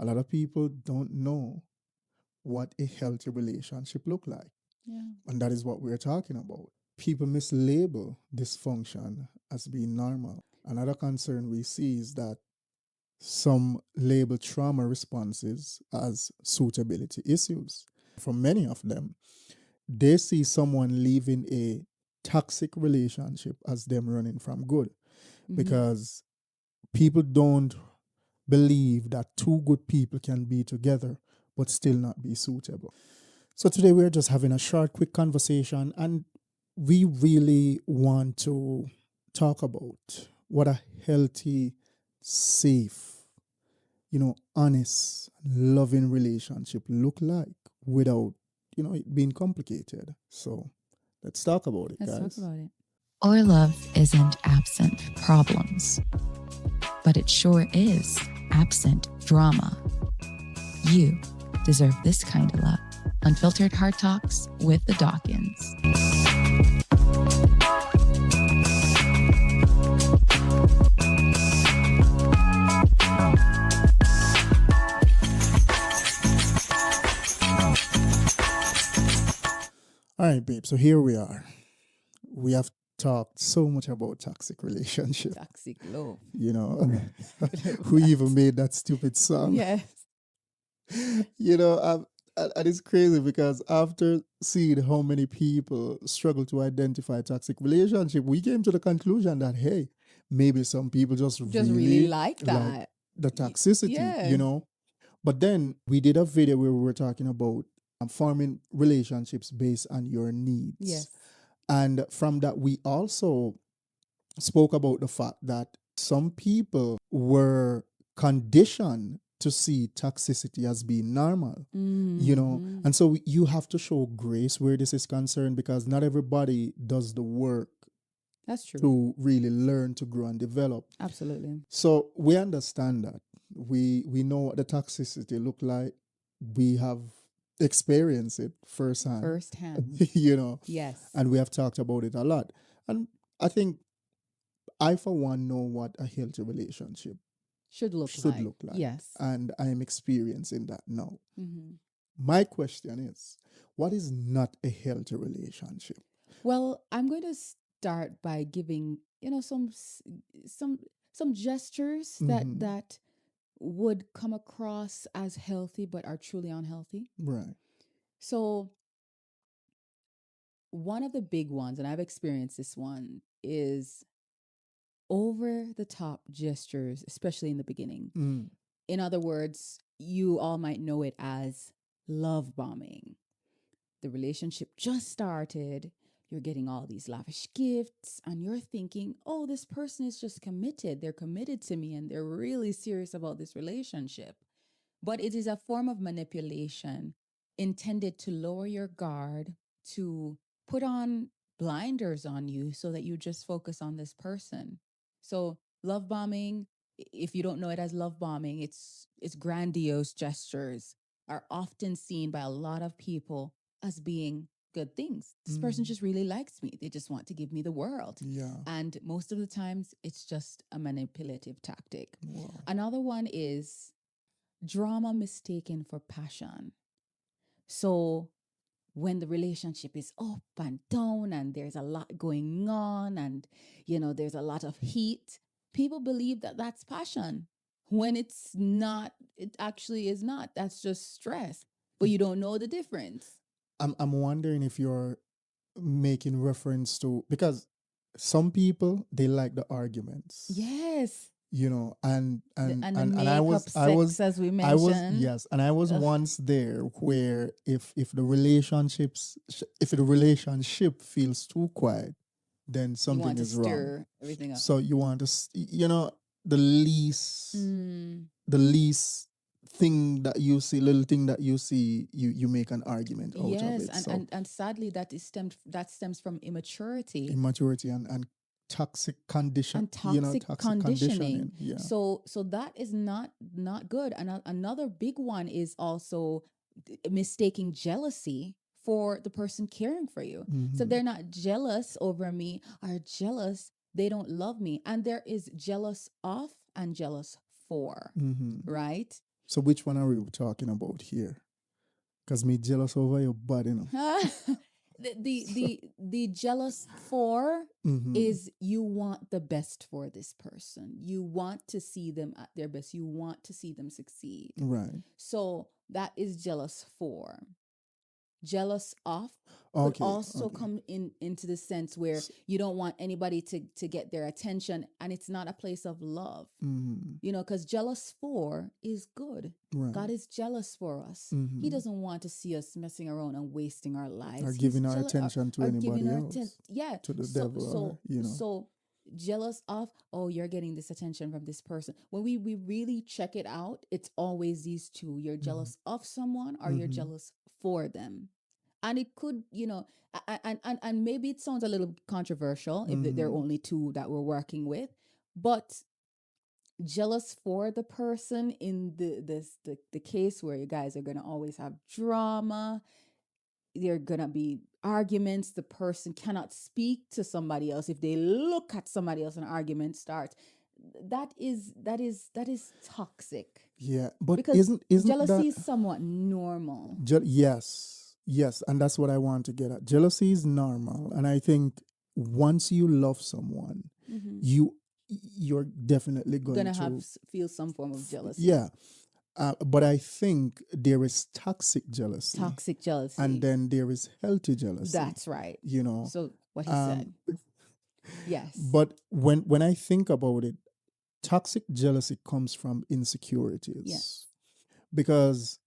a lot of people don't know what a healthy relationship look like. Yeah. And that is what we're talking about. People mislabel dysfunction as being normal. Another concern we see is that some label trauma responses as suitability issues. For many of them, they see someone leaving a toxic relationship as them running from good because people don't believe that two good people can be together but still not be suitable. So today we're just having a short, quick conversation, and we really want to talk about what a healthy, safe, honest, loving relationship look like without, it being complicated. So let's talk about it, Let's guys. talk about it. Our love isn't absent problems, but it sure is absent drama. You deserve this kind of love. Unfiltered Heart Talks with the Dawkins. All right, babe. So here we are. We have talked so much about toxic relationship. Toxic love. Who even made that stupid song? Yes. And it's crazy because after seeing how many people struggle to identify toxic relationship, we came to the conclusion that, hey, maybe some people just really like that. the toxicity, Yeah. But then we did a video where we were talking about forming relationships based on your needs. Yes. And from that, we also spoke about the fact that some people were conditioned to see toxicity as being normal, and so you have to show grace where this is concerned because not everybody does the work That's true. to really learn to grow and develop. Absolutely. So we understand that. We know what the toxicity look like. We have experienced it firsthand. Yes. And we have talked about it a lot. And I think I, for one, know what a healthy relationship Should look like. Yes. And I am experiencing that now. Mm-hmm. My question is, what is not a healthy relationship? Well, I'm going to start by giving, some gestures that would come across as healthy but are truly unhealthy. Right. So one of the big ones, and I've experienced this one, is over the top gestures, especially in the beginning. Mm. In other words, you all might know it as love bombing. The relationship just started. You're getting all these lavish gifts, and you're thinking, oh, this person is just committed. They're committed to me, and they're really serious about this relationship. But it is a form of manipulation intended to lower your guard, to put on blinders on you so that you just focus on this person. So, love bombing, if you don't know it as love bombing, it's grandiose gestures are often seen by a lot of people as being good things. This person just really likes me. They just want to give me the world. Yeah. And most of the times it's just a manipulative tactic. Wow. Another one is drama mistaken for passion. So when the relationship is up and down and there's a lot going on and there's a lot of heat, people believe that that's passion when it's not. It actually is not. That's just stress, but you don't know the difference. I'm wondering if you're making reference to, because some people, they like the arguments. Yes. And the I makeup sex, as we mentioned. yes, and I was once there where if the relationship feels too quiet, then something is wrong. Stir everything up. So you want to the least the least thing that you see, little thing that you see, you make an argument out of it. Yes, and sadly that stems from immaturity and toxic condition and toxic conditioning. Yeah. So that is not good. And another big one is also mistaking jealousy for the person caring for you. So they're not jealous over me, are jealous they don't love me. And there is jealous of and jealous for, right? So which one are we talking about here? Because me jealous over your body, The jealous for Mm-hmm. is you want the best for this person. You want to see them at their best. You want to see them succeed. Right. So that is jealous for. Jealous of could Okay. also Okay. come into the sense where you don't want anybody to get their attention, and it's not a place of love. Mm-hmm. You know, because jealous for is good. Right. God is jealous for us. Mhm. He doesn't want to see us messing around and wasting our lives. Or He's giving our jealous- attention to or anybody giving our else. yeah. To the so, devil, so, or, you know. so jealous of, oh, you're getting this attention from this person. When we really check it out, it's always these two. You're jealous of someone, or you're Mhm. jealous for them. And it could, you know, and maybe it sounds a little controversial if there are Mhm. only two that we're working with, but jealous for the person in the case where you guys are gonna always have drama. There are gonna be arguments. The person cannot speak to somebody else. If they look at somebody else, an argument starts. That is toxic, Yeah, but because isn't jealousy that is somewhat normal. yes, and that's what I want to get at. Jealousy is normal, and I think once you love someone, Mhm. you're definitely going Gonna to feel some form of jealousy. yeah. But I think there is toxic jealousy, Toxic jealousy. and then there is healthy jealousy. That's right. You know, So what he um, said. Yes. But when I think about it, toxic jealousy comes from insecurities. Yes. Because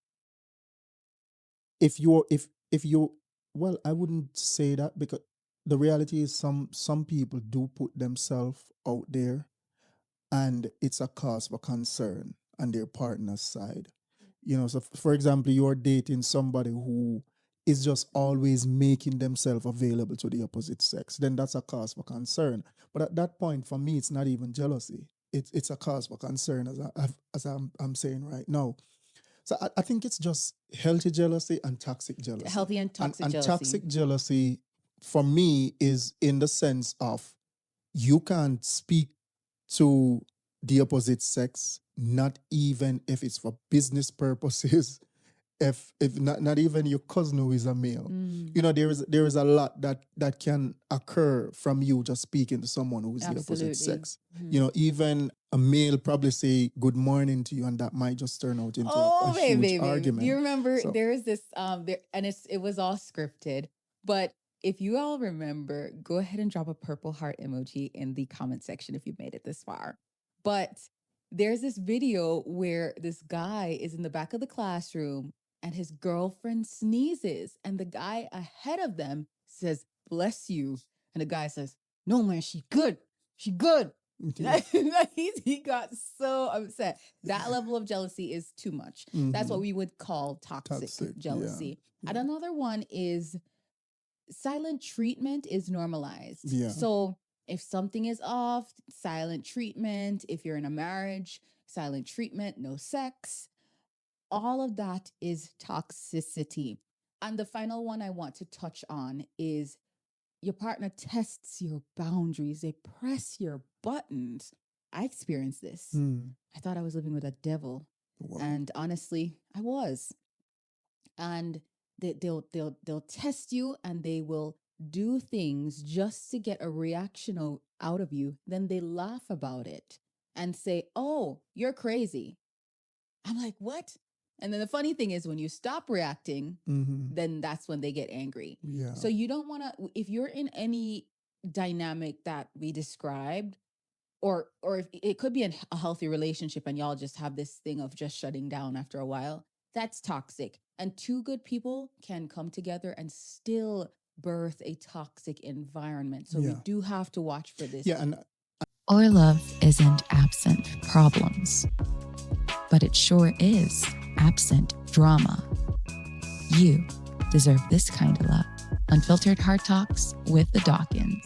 if you well, I wouldn't say that, because the reality is some people do put themselves out there, and it's a cause for concern on their partner's side. You know, so for example, you're dating somebody who is just always making themselves available to the opposite sex, then that's a cause for concern. But at that point, for me, it's not even jealousy. It's a cause for concern, as I'm saying right now. So I think it's just healthy jealousy and toxic jealousy. Healthy and toxic and jealousy. toxic jealousy for me is in the sense of you can't speak to the opposite sex, not even if it's for business purposes, if not even your cousin who is a male. You know, there is a lot that can occur from you just speaking to someone who is the Absolutely. opposite sex. You know, even a male probably say good morning to you, and that might just turn out into a huge argument. Do you remember So- there is this there, and it was all scripted, but if you all remember, go ahead and drop a purple heart emoji in the comment section if you've made it this far. But there's this video where this guy is in the back of the classroom and his girlfriend sneezes, and the guy ahead of them says, "Bless you." And the guy says, "No, man, she good. She good." Yeah. He got so upset. That level of jealousy is too much. That's what we would call toxic Toxic, jealousy. yeah. And another one is silent treatment is normalized. Yeah. So if something is off, silent treatment. If you're in a marriage, silent treatment, no sex. All of that is toxicity. And the final one I want to touch on is your partner tests your boundaries. They press your buttons. I experienced this. I thought I was living with a devil. Wow. And honestly, I was. And they'll test you, and they will do things just to get a reaction out of you. Then they laugh about it and say, "Oh, you're crazy." I'm like, "What?" And then the funny thing is, when you stop reacting, then that's when they get angry. Yeah. So you don't want to, if you're in any dynamic that we described, or if it could be a healthy relationship and y'all just have this thing of just shutting down after a while, that's toxic. And two good people can come together and still birth a toxic environment. So we Yeah. do have to watch for this. Yeah, and Our love isn't absent problems, but it sure is absent drama. You deserve this kind of love. Unfiltered Heart Talks with the Dawkins.